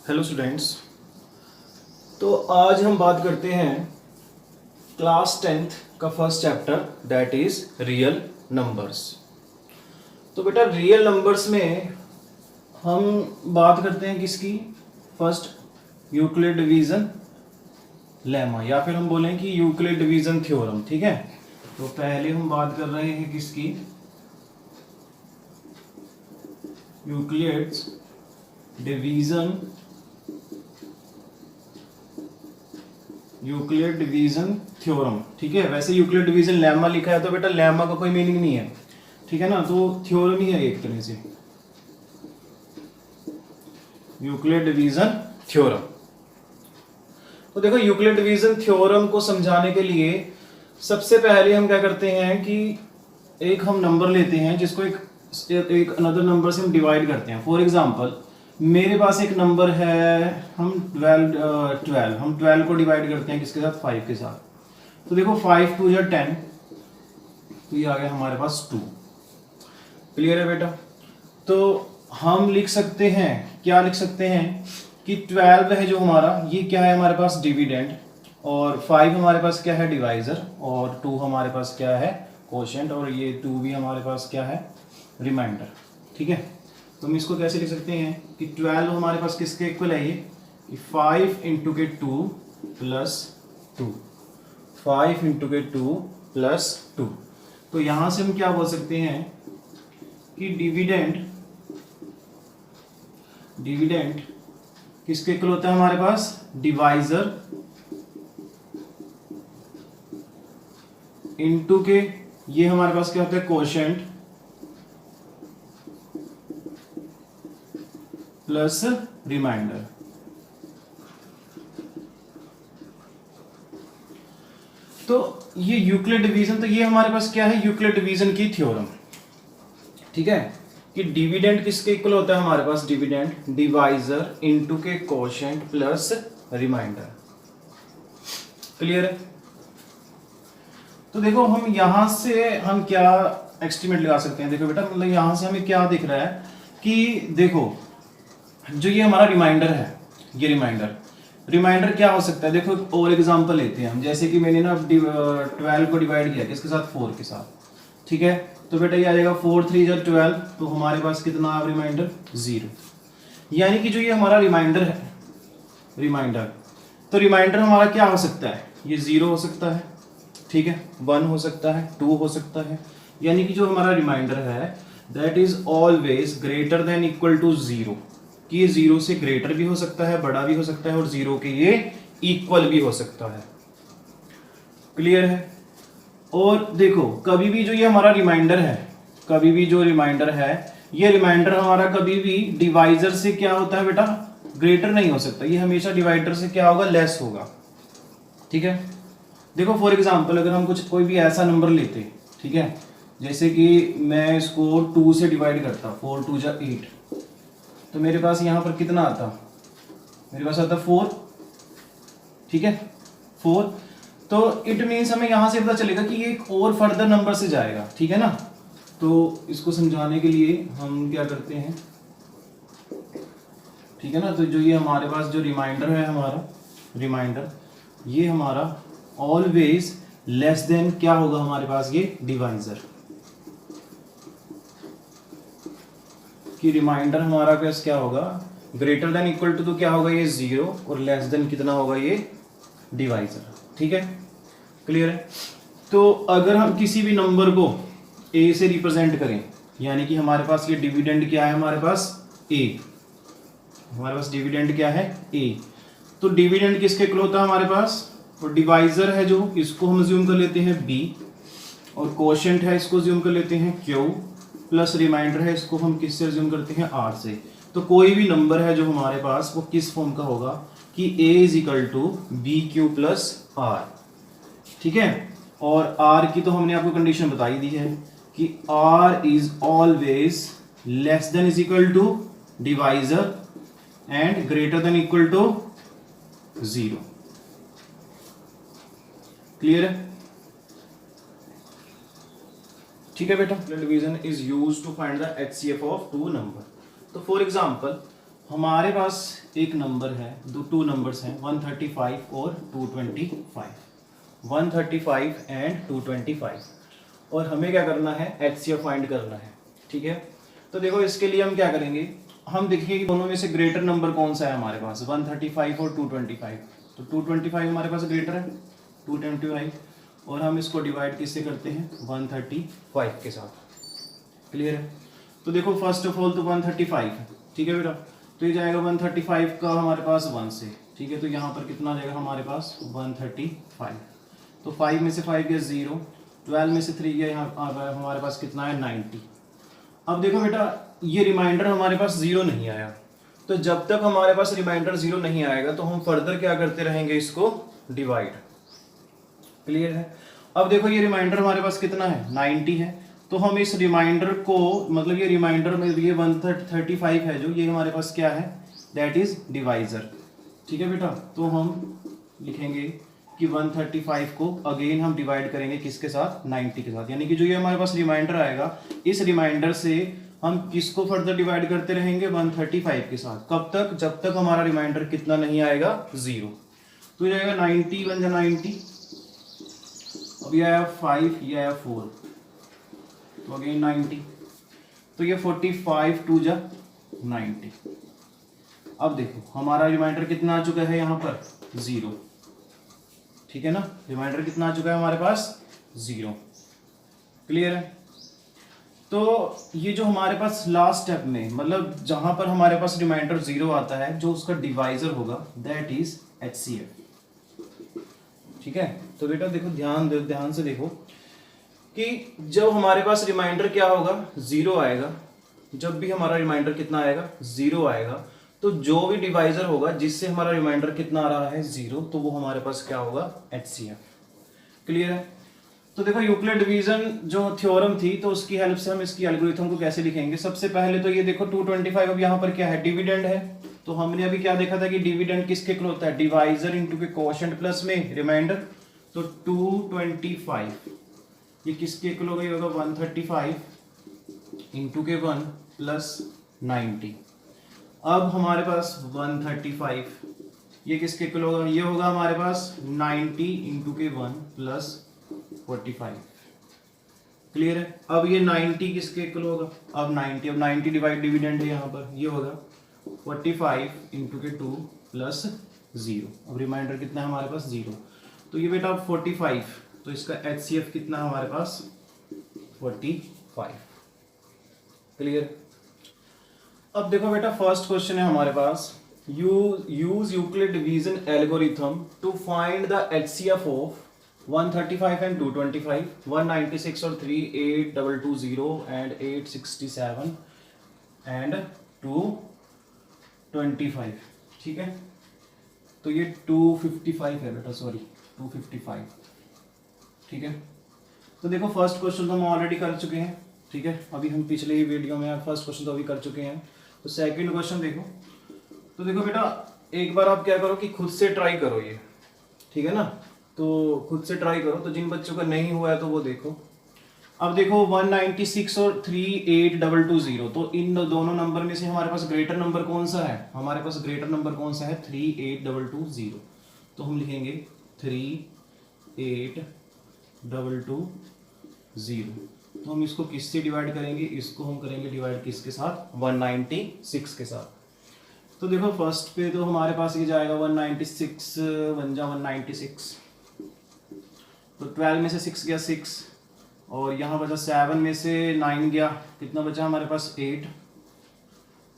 Hello students. तो आज हम बात करते हैं क्लास 10th का first chapter that is real numbers. तो बेटा रियल नंबर्स में हम बात करते हैं किसकी? फर्स्ट यूक्लिड डिवीजन लेमा, या फिर हम बोलें कि यूक्लिड डिवीजन थ्योरम। ठीक है, तो पहले हम बात कर रहे हैं किसकी? Euclid's division theorem. ठीक है, वैसे यूक्लिड डिवीजन लेमा लिखा है तो बेटा लेमा का कोई मीनिंग नहीं है, ठीक है ना, तो थ्योरम ही है एक तरह से, यूक्लिड डिवीजन थ्योरम। तो देखो यूक्लिड डिवीजन थ्योरम को समझाने के लिए सबसे पहले हम क्या करते हैं कि एक हम नंबर लेते हैं जिसको एक अनदर नंबर से हम डिवाइड करते हैं। फॉर एग्जांपल मेरे पास एक नंबर है, हम 12 को डिवाइड करते हैं किसके साथ? 5 के साथ। तो देखो 5 2 या 10, तो ये आ गया हमारे पास 2। क्लियर है बेटा? तो हम लिख सकते हैं, क्या लिख सकते हैं कि 12 है जो हमारा, ये क्या है हमारे पास? डिविडेंड। और 5 हमारे पास क्या है? डिवाइजर। और 2 हमारे पास क्या है? कोशेंट। और ये 2 भी हमारे पास क्या है? रिमाइंडर। ठीक है, तो हम इसको कैसे लिख सकते हैं कि 12 हमारे पास किसके इक्वल है? ये कि 5 इंटू के 2 प्लस 2, 5 इंटू के 2 प्लस 2। तो यहां से हम क्या बोल सकते हैं कि डिविडेंड किसके इक्वल होता है हमारे पास? डिवाइजर इंटू के, ये हमारे पास क्या होता है? Quotient plus remainder. तो ये यूक्लिड डिवीजन, तो ये हमारे पास क्या है? यूक्लिड डिवीजन की थ्योरम। ठीक है, कि डिविडेंड किसके इक्वल होता है हमारे पास? डिविडेंड डिवाइजर इनटू के कोशेंट प्लस रिमाइंडर। क्लियर है? तो देखो हम यहां से हम क्या एस्टिमेट लगा सकते हैं? देखो बेटा, मतलब यहां से हमें क्या दिख रहा है कि देखो जो ये हमारा रिमाइंडर है, ये रिमाइंडर क्या हो सकता है? देखो और एग्जांपल लेते हैं हम, जैसे कि मैंने ना 12 को डिवाइड किया किसके साथ? 4 के साथ। ठीक है, तो बेटा ये आ जाएगा 4 3 जा 12, तो हमारे पास कितना रिमाइंडर? 0। यानी कि जो ये हमारा रिमाइंडर है, तो रिमाइंडर हमारा क्या हो सकता है? ये 0 हो सकता है, ठीक है, 1 हो सकता है, 2 हो सकता है। यानी कि जो हमारा रिमाइंडर है that is always greater than equal to 0, कि ये 0 से ग्रेटर भी हो सकता है, बड़ा भी हो सकता है, और 0 के ये इक्वल भी हो सकता है। क्लियर है? और देखो कभी भी जो ये हमारा रिमाइंडर है, ये रिमाइंडर हमारा कभी भी डिवाइजर से क्या होता है बेटा? ग्रेटर नहीं हो सकता, ये हमेशा डिवाइडर से क्या होगा? लेस होगा। ठीक है, देखो फॉर एग्जांपल अगर हम कोई भी ऐसा नंबर लेते, ठीक है, जैसे कि मैं इसको 2 से डिवाइड करता, 4 2 जा 8, तो मेरे पास यहां पर कितना आता? मेरे पास आता 4। ठीक है, 4। तो इट मीन्स हमें यहां से पता चलेगा कि ये एक और फर्दर नंबर से जाएगा। ठीक है ना, तो इसको समझाने के लिए हम क्या करते हैं, ठीक है ना, तो जो ये हमारे पास जो रिमाइंडर है हमारा ये हमारा ऑलवेज लेस देन क्या होगा हमारे पास? ये डिवाइजर, कि रिमाइंडर हमारा पास क्या होगा? ग्रेटर देन इक्वल टू, तो क्या होगा? ये 0, और लेस देन कितना होगा? ये डिवाइजर। ठीक है, क्लियर है? तो अगर हम किसी भी नंबर को a से रिप्रेजेंट करें, यानी कि हमारे पास ये डिविडेंड क्या है? हमारे पास a, हमारे पास डिविडेंड क्या है? a। तो डिविडेंड किसके इक्वल होता है हमारे पास? और डिवाइजर है जो, इसको हम अज्यूम कर लेते हैं b, और कोशेंट है इसको अज्यूम कर लेते हैं q, प्लस रिमाइंडर है इसको हम किससे अज्यूम करते हैं? r से। तो कोई भी नंबर है जो हमारे पास, वो किस फॉर्म का होगा? कि a is equal to b q plus r. ठीक है, और r की तो हमने आपको कंडीशन बताई दी है कि r is always less than is equal to divisor and greater than equal to 0। Clear है? ठीक है बेटा, division is used to find the HCF of two number. तो फॉर एग्जांपल हमारे पास एक नंबर है, टू नंबर्स हैं 135 और 225, 135 एंड 225, और हमें क्या करना है, HCF फाइंड करना है। ठीक है, तो देखो इसके लिए हम क्या करेंगे, हम देखेंगे कि दोनों में से ग्रेटर नंबर कौन सा है हमारे पास, 135 और 225। तो 225 हमारे पास ग्रेटर है 225, और हम इसको डिवाइड किससे करते हैं, 135 के साथ। क्लियर है, तो देखो फर्स्ट ऑफ ऑल तो 135 है, ठीक है बेटा, तो ये जाएगा 135 का हमारे पास 1 से, ठीक है, तो यहाँ पर कितना जाएगा हमारे पास 135, तो 5 में से 5 गया 0, 12 में से 3 गया, यहाँ हमारे पास कितना है 90। अब देखो बेटा ये रिमाइंडर हमारे पास 0 नहीं आया, तो जब तक हमारे पास रिमाइंडर 0 नहीं आएगा तो हम फर्दर क्या करते रहेंगे, इसको डिवाइड। क्लियर है, अब देखो ये रिमाइंडर हमारे पास कितना है 90 है, तो हम इस रिमाइंडर को, मतलब ये रिमाइंडर में ये 135 है जो, ये हमारे पास क्या है, दैट इज डिवाइजर। ठीक है बेटा, तो हम लिखेंगे कि 135 को अगेन हम डिवाइड करेंगे किसके साथ, 90 के साथ, यानी कि जो ये हमारे पास रिमाइंडर आएगा, इस रिमाइंडर से हम किसको फर्दर डिवाइड करते रहेंगे, 135 के साथ। कब तक, जब तक हमारा रिमाइंडर कितना नहीं आएगा 0। तो ये आएगा 90 1 जा 90, अब ये आया 5, ये आया 4, तो अगेन 90, तो ये 45 2 जा 90। अब देखो हमारा रिमाइंडर कितना आ चुका है यहाँ पर 0, ठीक है ना, रिमाइंडर कितना आ चुका है हमारे पास 0। क्लियर है, तो ये जो हमारे पास लास्ट स्टेप में, मतलब जहां पर हमारे पास रिमाइंडर 0 आता है, जो उसका डिवाइजर होगा दैट इज HCF। ठीक है, तो बेटा देखो ध्यान से देखो कि जब हमारे पास रिमाइंडर क्या होगा 0 आएगा, जब भी हमारा रिमाइंडर कितना आएगा 0 आएगा, तो जो भी डिवाइजर होगा जिससे हमारा रिमाइंडर कितना आ रहा है 0, तो वो हमारे पास क्या होगा HCF। क्लियर है, तो देखो यूक्लिड डिवीजन जो थ्योरम थी, तो उसकी हेल्प से हम इसकी एल्गोरिथम को कैसे लिखेंगे। सबसे पहले तो ये देखो 225, अब यहाँ पर क्या है, डिविडेंड है, तो हमने अभी क्या देखा था कि डिविडेंड किसके इक्वल होता है, डिवाइजर इनटू के कोशेंट प्लस में रिमाइंडर। तो 225 ये किसके इक्वल होगा, ये होगा 135 इंटू के 1 प्लस 90। अब हमारे पास 135 ये किसके इक्वल होगा, ये होगा हमारे पास 90 इंटू के 1 प्लस 45। क्लियर है, अब ये 90 किसके इक्वल होगा, अब 90 डिवाइड डिविडेंड है यहाँ पर, ये होगा 45 इंटू के 2 प्लस 0। अब रिमाइंडर कितना है हमारे पास 0, तो ये बेटा 45, तो इसका HCF कितना है हमारे पास 45। क्लियर, अब देखो बेटा फर्स्ट क्वेश्चन है हमारे पास, use Euclid division algorithm to find the HCF of 135 and 225, 196 और 3, 8220 and 867 and 225। ठीक है, तो ये 255 है बेटा, सॉरी 255। ठीक है, तो देखो फर्स्ट क्वेश्चन तो हम ऑलरेडी कर चुके हैं, ठीक है, अभी हम पिछले ही वीडियो में फर्स्ट क्वेश्चन तो अभी कर चुके हैं। तो सेकंड क्वेश्चन देखो, तो देखो बेटा एक बार आप क्या करो कि खुद से ट्राई करो ये, ठीक है ना, तो खुद से ट्राई करो, तो जिन बच्चों का नहीं हुआ है तो वो देखो। अब देखो 196 और 38220, तो इन दोनों नंबर में से हमारे पास ग्रेटर नंबर कौन सा है, हमारे पास ग्रेटर नंबर कौन सा है 38220, तो हम लिखेंगे 38220। तो हम इसको किससे डिवाइड करेंगे, इसको हम करेंगे डिवाइड किसके साथ, 196 के साथ। तो देखो फर्स्ट पे तो हमारे पास ये जाएगा 196 बन जा 196, तो 12 में से 6 गया 6, और यहाँ बचा 7 में से 9 गया, कितना बचा हमारे पास 8,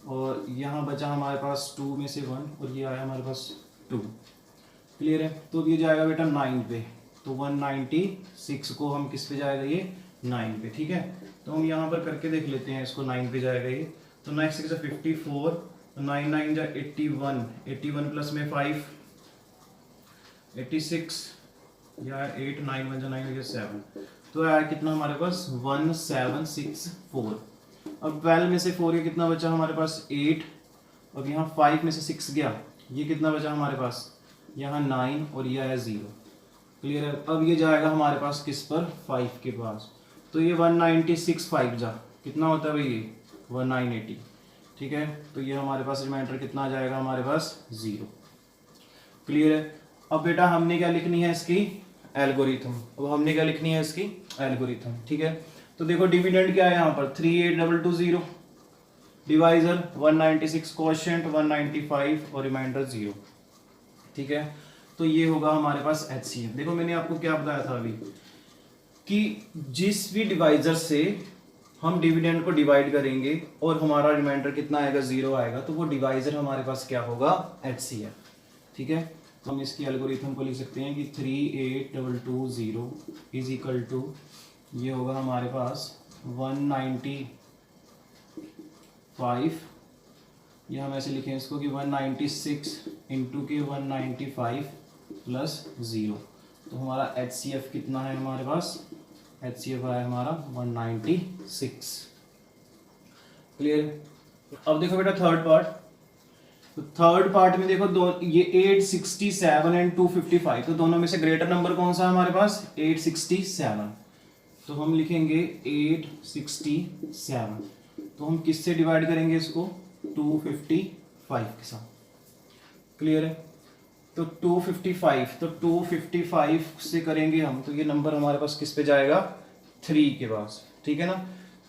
और यहाँ बचा हमारे पास 2 में से 1, और ये आया हमारे पास 2। क्लियर है, तो ये जाएगा बेटा 9 पे, तो 196 को हम किस पे जाएगा, ये 9 पे। ठीक है, तो हम यहाँ पर करके देख लेते हैं इसको, 9 पे जाएगा ये, तो 9 6 54, 9 9 जा 81, 81 प्लस में 5 86, या 8 9 1 जा 9 हो गया 7, तो आया कितना हमारे पास 1764। अब 12 में से 4 ये कितना बचा हमारे पास 8, अब यहाँ 5 में से 6 गया, ये कितना बचा हमारे पास, यहाँ 9, और ये आया 0। क्लियर है, अब ये जाएगा हमारे पास किस पर, 5 के पास, तो ये 196 5 जा कितना होता है भाई, ये 1980। ठीक है, तो ये हमारे पास रिमाइंडर कितना आ जाएगा हमारे पास 0। क्लियर है। अब बेटा हमने क्या लिखनी है इसकी एल्गोरिथम, अब हमने क्या लिखनी है इसकी एल्गोरिथम। ठीक है, तो देखो डिविडेंड क्या है यहाँ पर 38220, डिवाइजर 196, क्वोशिएंट 195 और रिमाइंडर 0। ठीक है, तो ये होगा हमारे पास HCF। देखो मैंने आपको क्या बताया था अभी कि जिस भी डिवाइजर से हम डिविडेंड को डिवाइड करेंगे और हमारा रिमाइंडर कितना आएगा 0 आएगा, तो वो डिवाइजर हमारे पास क्या होगा HCF। ठीक है, तो हम इसकी एल्गोरिथम को लिख सकते हैं कि 38220 इज इक्वल टू, ये होगा हमारे पास 195, या हम ऐसे लिखें इसको कि 196 इंटू के 195 प्लस 0। तो हमारा HCF कितना है हमारे पास, HCF आया हमारा 196। क्लियर। अब देखो बेटा थर्ड पार्ट, तो थर्ड पार्ट में देखो दो, ये 867 एंड 255, तो दोनों में से ग्रेटर नंबर कौन सा है हमारे पास 867। तो हम लिखेंगे 867, तो हम किससे डिवाइड करेंगे इसको 255 के साथ। क्लियर है, तो 255 से करेंगे हम, तो ये नंबर हमारे पास किस पे जाएगा 3 के पास। ठीक है ना,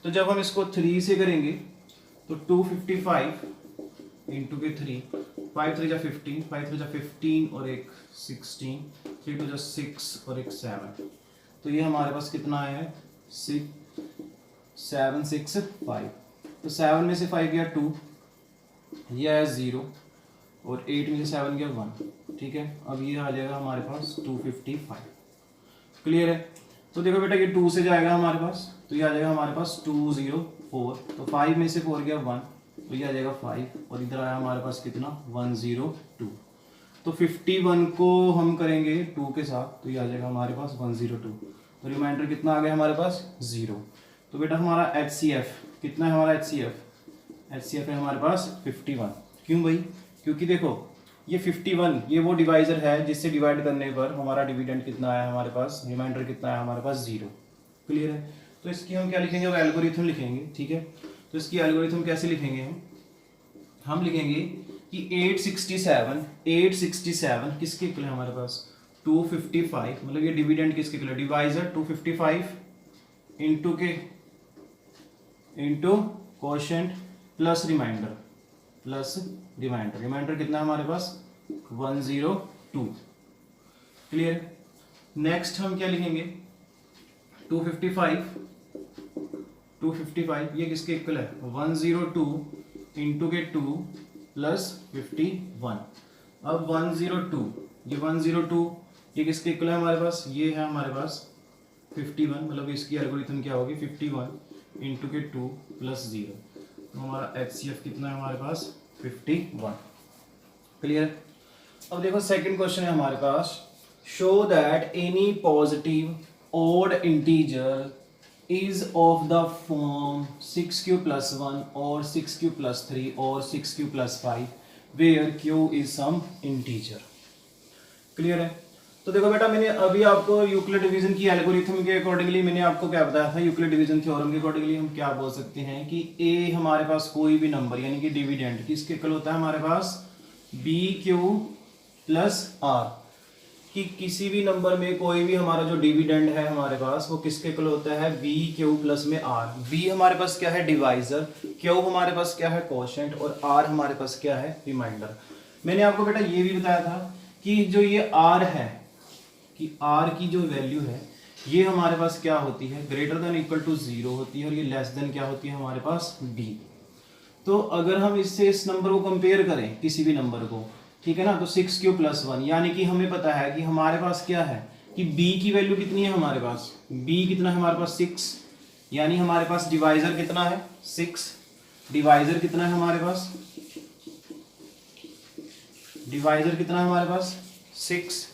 तो जब हम इसको 3 से करेंगे तो 255 इंटू के 3, 5 3 जा 15, 5 3 जा 15 और एक 16, 3 2 जा 6 और एक 7, तो ये हमारे पास कितना है 765। तो 7 में से 5 गया 2, ये आया 0 और 8 में से 7 गया 1। ठीक है, अब ये आ जाएगा हमारे पास 255। क्लियर है, तो देखो बेटा ये 2 से जाएगा हमारे पास, तो ये आ जाएगा हमारे पास 204, तो 5 में से 4 गया 1, तो ये आ जाएगा 5 और इधर आया हमारे पास कितना 102। तो 51 को हम करेंगे 2 के साथ, तो ये आ जाएगा हमारे पास 102, तो रिमाइंडर कितना आ गया हमारे पास 0। तो बेटा हमारा HCF कितना है, हमारा HCF है हमारे पास 51। क्यों भाई, क्योंकि देखो ये 51 ये वो डिवाइजर है जिससे डिवाइड करने पर हमारा डिविडेंड कितना आया हमारे पास, रिमाइंडर कितना आया हमारे पास 0। क्लियर है, तो इसकी हम क्या लिखेंगे, अब एल्गोरिथम लिखेंगे। ठीक है, तो इसकी एल्गोरिथम कैसे लिखेंगे हम लिखेंगे कि 867 किसके इक्वल है हमारे पास 255, मतलब ये डिविडेंड किसके इक्वल है, डिवाइजर 255 इंटू के into quotient plus remainder remainder कितना है हमारे पास 102। क्लियर। नेक्स्ट हम क्या लिखेंगे 255 ये किसके इक्वल है 102 इंटू के 2 प्लस 51। अब 102 ये किसके इक्वल है हमारे पास, ये है हमारे पास 51, मतलब इसकी एल्गोरिथम क्या होगी 51 इंटू के 2 प्लस 0, तो हमारा HCF कितना है हमारे पास 51। क्लियर। अब देखो सेकंड क्वेश्चन है हमारे पास, show that any positive odd integer is of the form 6q plus 1 or 6q plus 3 or 6q plus 5 where q is some integer। Clear है। तो देखो बेटा मैंने अभी आपको यूक्लिड डिवीजन की एल्गोरिथम के अकॉर्डिंगली मैंने आपको क्या बताया था, यूक्लिड डिवीजन थ्योरम के अकॉर्डिंगली हम क्या बोल सकते हैं कि a हमारे पास कोई भी नंबर यानी कि डिविडेंड किसके इक्वल होता है हमारे पास bq प्लस r, कि किसी भी नंबर में कोई भी हमारा जो डिविडेंड है हमारे पास वो किसके इक्वल होता है बी क्यू प्लस में आर। बी हमारे पास क्या है डिवाइजर, क्यू हमारे पास क्या है क्वोशिएंट और आर हमारे पास क्या है रिमाइंडर। मैंने आपको बेटा ये भी बताया था कि जो ये आर है कि आर की जो वैल्यू है ये हमारे पास क्या होती है ग्रेटर देन इक्वल टू 0 होती है और ये लेस देन क्या होती है हमारे पास बी। तो अगर हम इससे इस नंबर को कंपेयर करें किसी भी नंबर को, ठीक है ना, तो 6q प्लस 1 यानी कि हमें पता है कि हमारे पास क्या है कि b की वैल्यू कितनी है हमारे पास, b कितना है हमारे पास 6, यानी हमारे पास डिवाइजर कितना है 6, डिवाइजर कितना है हमारे पास, डिवाइजर कितना है हमारे पास 6।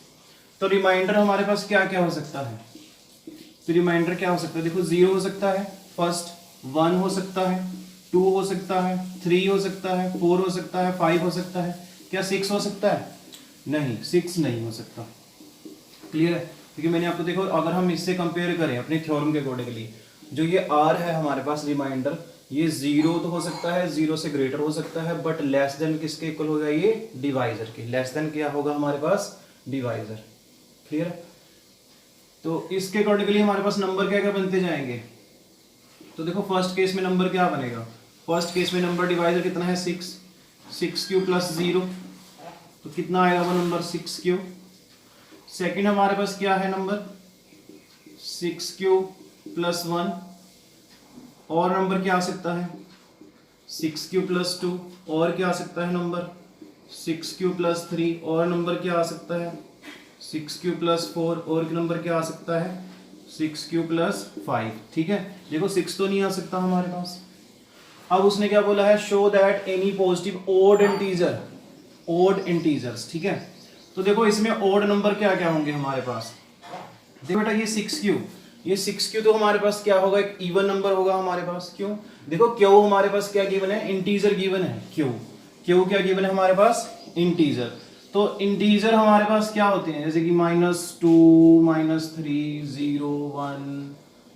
तो रिमाइंडर हमारे पास क्या क्या हो सकता है, तो रिमाइंडर क्या हो सकता है, देखो 0 हो सकता है फर्स्ट, 1 हो सकता है, 2 हो सकता है, 3 हो सकता है, 4 हो सकता है, 5 हो सकता है, क्या 6 हो सकता है, नहीं 6 नहीं हो सकता। क्लियर है, क्योंकि मैंने आपको देखो अगर हम इससे कंपेयर करें अपने थ्योरम के अकॉर्डिंगली जो ये r है हमारे पास रिमाइंडर ये जीरो तो हो सकता है, जीरो से ग्रेटर हो सकता है, बट लेस देन किसके इक्वल होगा, ये डिवाइजर के। लेस देन क्या होगा हमारे पास, डिवाइजर। क्लियर है? तो इसके अकॉर्डिंगली हमारे पास नंबर क्या क्या बनते जाएंगे। तो देखो फर्स्ट केस में नंबर क्या बनेगा, फर्स्ट केस में नंबर डिवाइजर कितना है 6, 6 प्लस 0, तो कितना आएगा वो नंबर 6 सेकंड हमारे पास क्या है नंबर 6 प्लस 1, और नंबर क्या आ सकता है 6 प्लस 2, और क्या आ सकता है नंबर 6 प्लस 3, और नंबर क्या आ सकता है 6 प्लस 4, और नंबर क्या आ सकता है 6 प्लस 5। ठीक है, देखो 6 तो नहीं आ सकता हमारे पास। अब उसने क्या बोला है, show that any positive odd integer, odd integers. ठीक है, तो देखो इसमें ओड नंबर क्या क्या होंगे हमारे पास। देखो बेटा ये 6q, ये 6q तो हमारे पास क्या होगा, एक इवन नंबर होगा हमारे पास। क्यों, देखो q हमारे पास क्या गिवन है, इंटीजर गिवन है। q क्या गिवन है हमारे पास, इंटीजर। तो इंटीजर हमारे पास क्या होते हैं, जैसे कि -2, -3, 0, 1,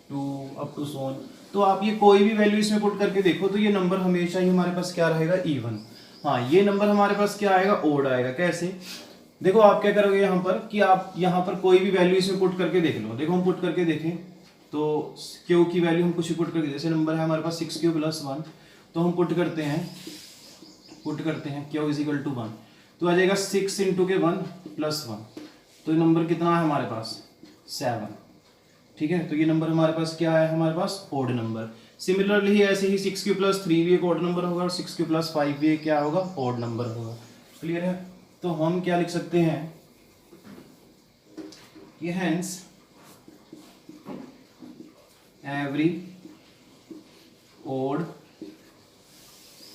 2 अप टू सोन। तो आप ये कोई भी वैल्यू इसमें पुट करके देखो तो ये नंबर हमेशा ही हमारे पास क्या रहेगा, इवन। हाँ, ये नंबर हमारे पास क्या आएगा, ओड आएगा। कैसे, देखो आप क्या करोगे यहाँ पर कि आप यहाँ पर कोई भी वैल्यू इसमें पुट करके देख लो। देखो हम पुट करके देखें तो क्यू की वैल्यू हम कुछ भी पुट करके, जैसे नंबर है हमारे पास 6q प्लस 1, तो हम पुट करते हैं क्यू इज इक्वल टू 1, तो आ जाएगा 6 इंटू के 1 प्लस 1, तो ये नंबर कितना है हमारे पास 7। ठीक है, तो ये नंबर हमारे पास क्या है, हमारे पास ओड नंबर। सिमिलरली ऐसे ही 6q प्लस 3 भी एक ओड नंबर होगा, और 6q प्लस 5 भी क्या होगा, ओड नंबर होगा। क्लियर है? तो हम क्या लिख सकते हैं कि hence every odd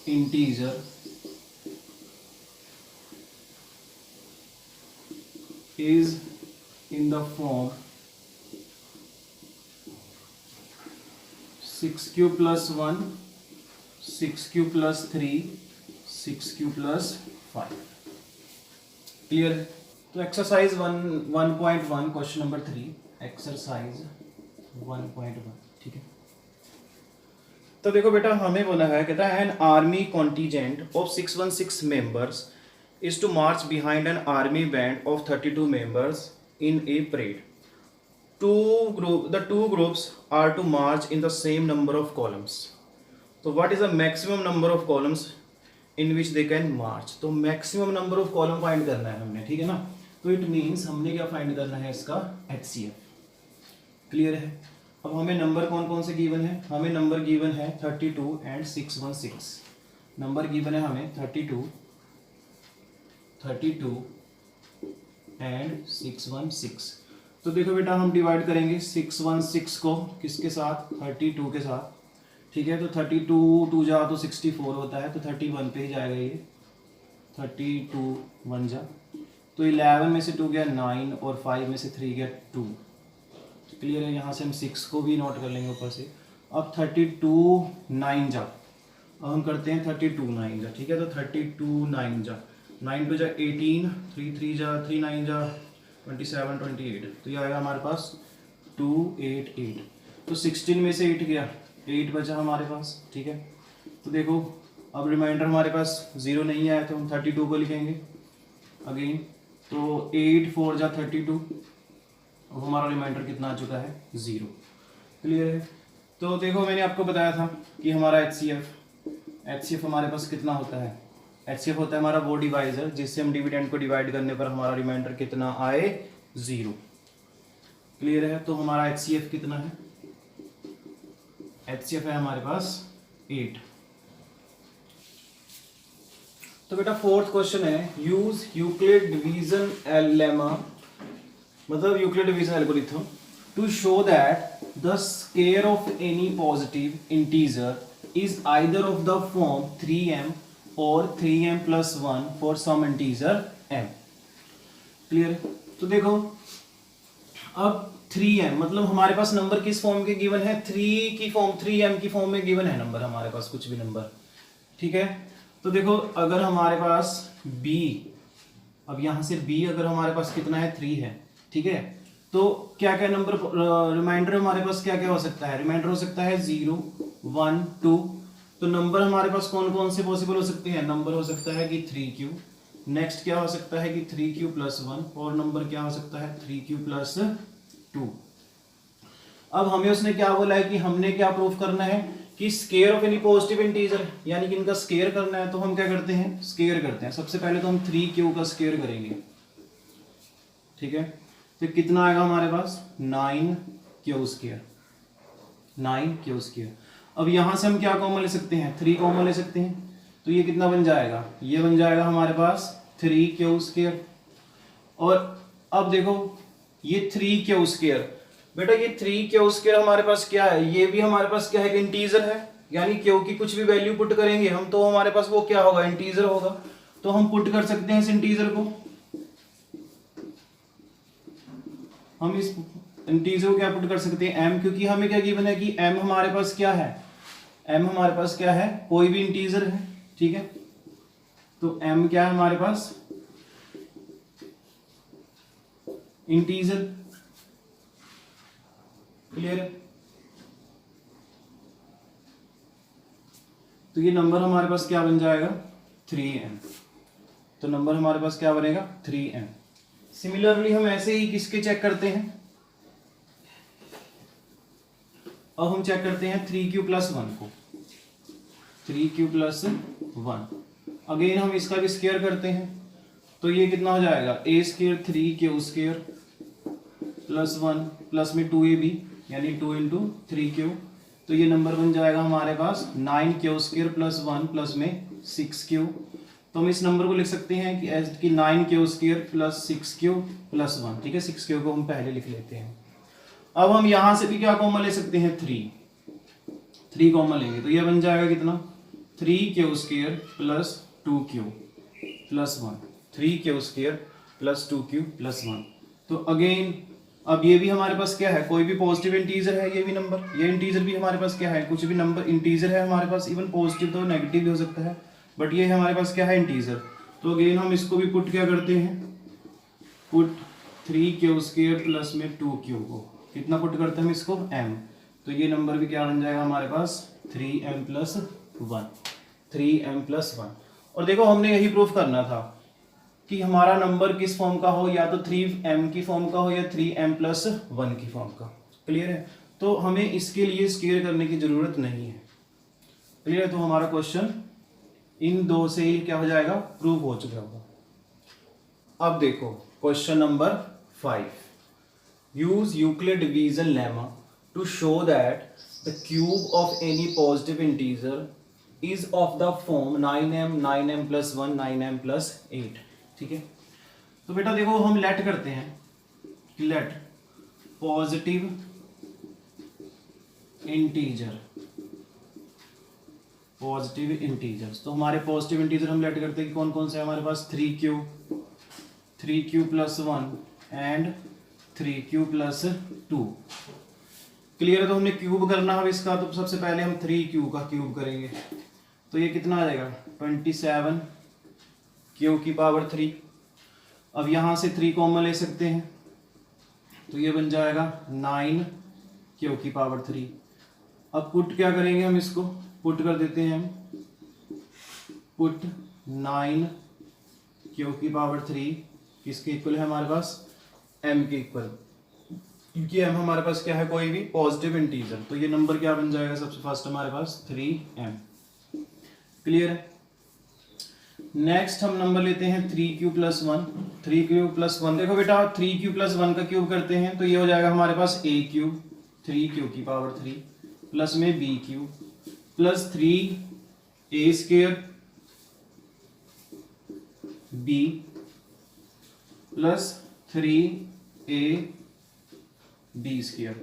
integer is in the form 6q plus 1, 6q plus 3, 6q plus 5। Clear है? तो एक्सरसाइज 1.1 क्वेश्चन नंबर 3, एक्सरसाइज 1.1। ठीक है, तो देखो बेटा हमें बोला है, कहता है an army contingent of 616 members is to march behind an army band of 32 members in a parade. The two groups are to march in the same number of columns. So what is the maximum number of columns in which they can march? तो maximum number of column find करना है हमने। ठीक है ना, तो it means हमने क्या find करना है, इसका HCF। क्लियर है? अब हमें नंबर कौन कौन से गिवन है, हमें नंबर गिवन है 32 एंड 616। नंबर गिवन है हमें 32 एंड 616। तो देखो बेटा हम डिवाइड करेंगे 616 को किसके साथ, 32 के साथ। ठीक है, तो 32 2 जा तो 64 होता है, तो 31 पे ही जाएगा ये, 32 1 जा, तो 11 में से 2 गया 9, और 5 में से 3 गया 2। क्लियर है? यहाँ से हम 6 को भी नोट कर लेंगे ऊपर से। अब 32 9 जा, अब हम करते हैं 32 9 जा। ठीक है, तो 32 9 जा, 9 2 जा 18, 3 3 जा 3 9 जा 27 28, तो ये आएगा हमारे पास 288। तो 16 में से 8 गया, 8 बचा हमारे पास। ठीक है, तो देखो अब रिमाइंडर हमारे पास 0 नहीं आया, तो हम 32 को लिखेंगे अगेन, तो 8 4 जा 32, अब हमारा रिमाइंडर कितना आ चुका है, 0। क्लियर है? तो देखो मैंने आपको बताया था कि हमारा HCF हमारे पास कितना होता है, HCF होता है हमारा वो डिवाइजर जिससे हम डिविडेंड को डिवाइड करने पर हमारा रिमाइंडर कितना आए, 0। क्लियर है? तो हमारा HCF कितना है, HCF है हमारे पास 8। तो बेटा फोर्थ क्वेश्चन है, यूज यूक्लिड डिवीजन लेमा, मतलब Euclid division algorithm to show that the square of any positive integer is either of the form 3m और 3m plus 1 for some integer m। Clear? तो देखो अब 3m मतलब हमारे पास number किस फॉर्म के गिवन है, 3 की फॉर्म, 3m की फॉर्म में गिवन है नंबर हमारे पास, कुछ भी नंबर। ठीक है, तो देखो अगर हमारे पास b, अब यहाँ से b अगर हमारे पास कितना है 3 है। ठीक है, तो क्या क्या नंबर रिमाइंडर हमारे पास क्या क्या हो सकता है, रिमाइंडर हो सकता है 0 1 2 तो नंबर हमारे पास कौन कौन से पॉसिबल हो सकते हैं? नंबर हो सकता है कि 3q, नेक्स्ट क्या हो सकता है कि 3q प्लस 1, और नंबर क्या हो सकता है 3q प्लस 2। अब हमें उसने क्या बोला है कि हमने क्या प्रूफ करना है कि square of any positive integer, यानी कि इनका स्केयर करना है। तो हम क्या करते हैं, स्केयर करते हैं। सबसे पहले तो हम 3q का स्केयर करेंगे, ठीक है। तो कितना आएगा हमारे पास 9q स्केयर, 9q स्केयर। अब यहां से हम क्या कॉमन ले सकते हैं, 3 कॉमन ले सकते हैं। तो ये कितना बन जाएगा, ये बन जाएगा हमारे पास 3q स्केयर। और अब देखो ये 3q स्केयर, बेटा ये 3q स्केयर हमारे पास क्या है, ये भी हमारे पास क्या है, इंटीजर है। यानी q की कुछ भी वैल्यू पुट करेंगे हम तो हमारे पास वो क्या होगा, इंटीजर होगा। तो हम पुट कर सकते हैं इस इंटीजर को, हम इस इंटीजर को क्या पुट कर सकते हैं m, क्योंकि हमें क्या गिवन है कि m हमारे पास क्या है, m हमारे पास क्या है, कोई भी इंटीजर है, ठीक है। तो m क्या है हमारे पास, इंटीजर, क्लियर है। तो ये नंबर हमारे पास क्या बन जाएगा 3m। तो नंबर हमारे पास क्या बनेगा 3m। सिमिलरली हम ऐसे ही किसके चेक करते हैं, अब हम चेक करते हैं 3q प्लस 1 को, 3q प्लस 1। अगेन हम इसका भी स्केयर करते हैं। तो ये कितना हो जाएगा, a square 3q square plus 1 plus में 2ab, यानी 2 इंटू 3q। तो ये नंबर बन जाएगा हमारे पास 9q स्केयर प्लस 1 प्लस में 6q। तो हम इस नंबर को लिख सकते हैं कि एज की 9q square plus 6q plus 1, ठीक है। 6q को हम पहले लिख लेते हैं। अब हम यहां से भी क्या कॉमन ले सकते हैं, 3 कॉमन लेंगे। तो ये बन जाएगा कितना 3q square plus 2q plus 1, 3q square plus 2q plus 1। तो अगेन अब ये भी हमारे पास क्या है, कोई भी पॉजिटिव इंटीजर है, ये भी नंबर, ये इंटीजर भी हमारे पास क्या है, कुछ भी नंबर इंटीजर है हमारे पास, इवन पॉजिटिव तो नेगेटिव भी हो सकता है, बट ये हमारे पास क्या है, इंटीजर। तो अगेन हम इसको भी पुट क्या करते हैं, पुट 3q स्केयर प्लस में 2q को कितना पुट करते हैं हम इसको, m। तो ये नंबर भी क्या बन जाएगा हमारे पास 3m प्लस 1, 3m प्लस 1। और देखो हमने यही प्रूफ करना था कि हमारा नंबर किस फॉर्म का हो, या तो 3m की फॉर्म का हो या 3m प्लस 1 की फॉर्म का, क्लियर है। तो हमें इसके लिए स्केयर करने की जरूरत नहीं है, क्लियर है। तो हमारा क्वेश्चन इन दो से ही क्या हो जाएगा, प्रूव हो चुका होगा। अब देखो question number 5, use Euclid division lemma to show that the cube of any positive integer is of the form 9m 9m plus 1 9m plus 8, ठीक है। तो बेटा देखो हम लेट करते हैं, let positive integer, positive integers. तो हमारे पॉजिटिव इंटीजर हम लेट करते हैं कि कौन कौन से हमारे पास 3q plus 1 and 3q plus 2, clear है। तो हमने क्यूब करना है इसका, तो सबसे पहले हम 3q का क्यूब करेंगे। तो ये कितना आ जाएगा 27q की पावर 3। अब यहां से 3 कॉमन ले सकते हैं, तो ये बन जाएगा 9q की पावर 3। अब पुट क्या करेंगे हम, इसको पुट कर देते हैं हम, पुट 9q की पावर 3 किसके इक्वल है हमारे पास, m के इक्वल, क्योंकि m हमारे पास क्या है, कोई भी पॉजिटिव इंटीजर। तो ये नंबर क्या बन जाएगा सबसे फर्स्ट हमारे पास 3m, क्लियर है। नेक्स्ट हम नंबर लेते हैं 3q प्लस 1, 3q प्लस 1। देखो बेटा 3q प्लस 1 का क्यूब करते हैं तो ये हो जाएगा हमारे पास a क्यूब 3q की पावर 3 प्लस में b cube plus 3a square b plus 3a b square.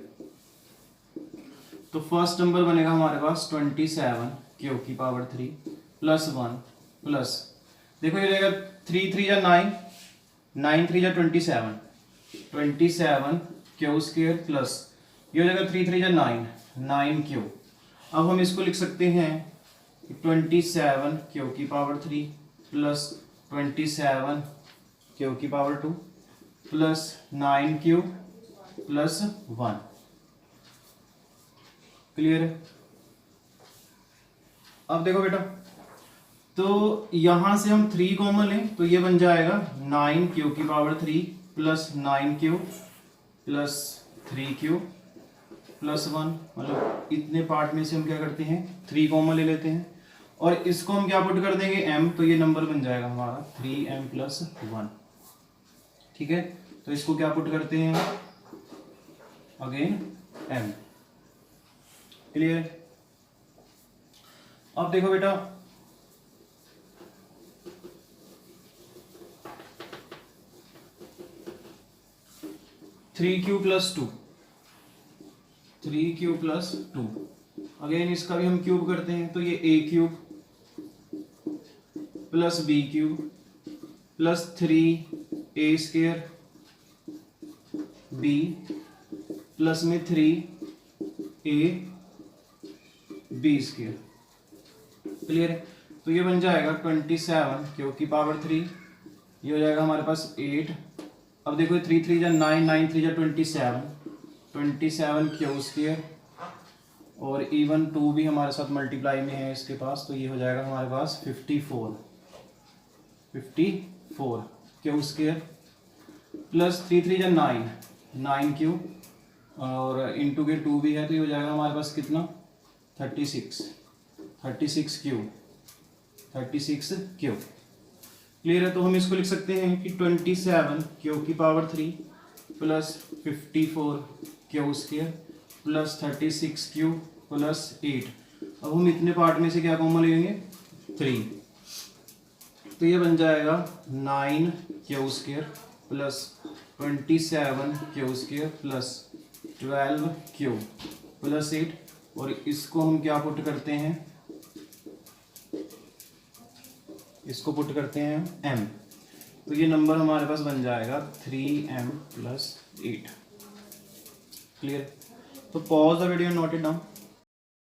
तो फर्स्ट नंबर बनेगा हमारे पास 27q की पावर 3 प्लस 1 प्लस, देखो ये रहेगा 3 3 या 9, 9 3 या 27, 27q स्क्वायर प्लस ये हो जाएगा 3 3 या 9, 9q। अब हम इसको लिख सकते हैं 27q की पावर 3 प्लस 27q की power 2 plus 9q plus 1, clear है। अब देखो बेटा, तो यहां से हम 3 कॉमन लें तो ये बन जाएगा 9q की power 3 plus 9q plus 3q plus 1, मतलब इतने पार्ट में से हम क्या करते हैं 3 कॉमन ले लेते हैं और इसको हम क्या पुट कर देंगे m, तो ये नंबर बन जाएगा हमारा 3m प्लस 1। ठीक है, तो इसको क्या पुट करते हैं अगेन m। क्लियर। अब देखो बेटा, थ्री क्यू प्लस 2 अगेन इसका भी हम क्यूब करते हैं तो ये a cube plus b cube plus 3a square b plus में 3a b स्क्वायर। क्लियर है, तो ये बन जाएगा 27 क्यू की पावर 3, ये हो जाएगा हमारे पास 8। अब देखो 3 3 जा 9, 9 3 जा 27 क्यू स्क्वायर और इवन 2 भी हमारे साथ मल्टीप्लाई में है इसके पास, तो ये हो जाएगा हमारे पास 54 क्यू स्क्वायर प्लस 3 3 जा 9 क्यू और इंटू के 2 भी है, तो ये हो जाएगा हमारे पास कितना 36 क्यू। क्लियर है, तो हम इसको लिख सकते हैं कि 27 क्यू की power 3 plus 54 Q square plus 36 Q plus 8। अब हम इतने पार्ट में से क्या कॉमन लेंगे 3, तो ये बन जाएगा 9 Q square plus 27 Q square plus 12 Q plus 8 और इसको हम क्या पुट करते हैं, इसको पुट करते हैं m, तो ये नंबर हमारे पास बन जाएगा 3m प्लस 8। क्लियर, तो pause the video, note it down.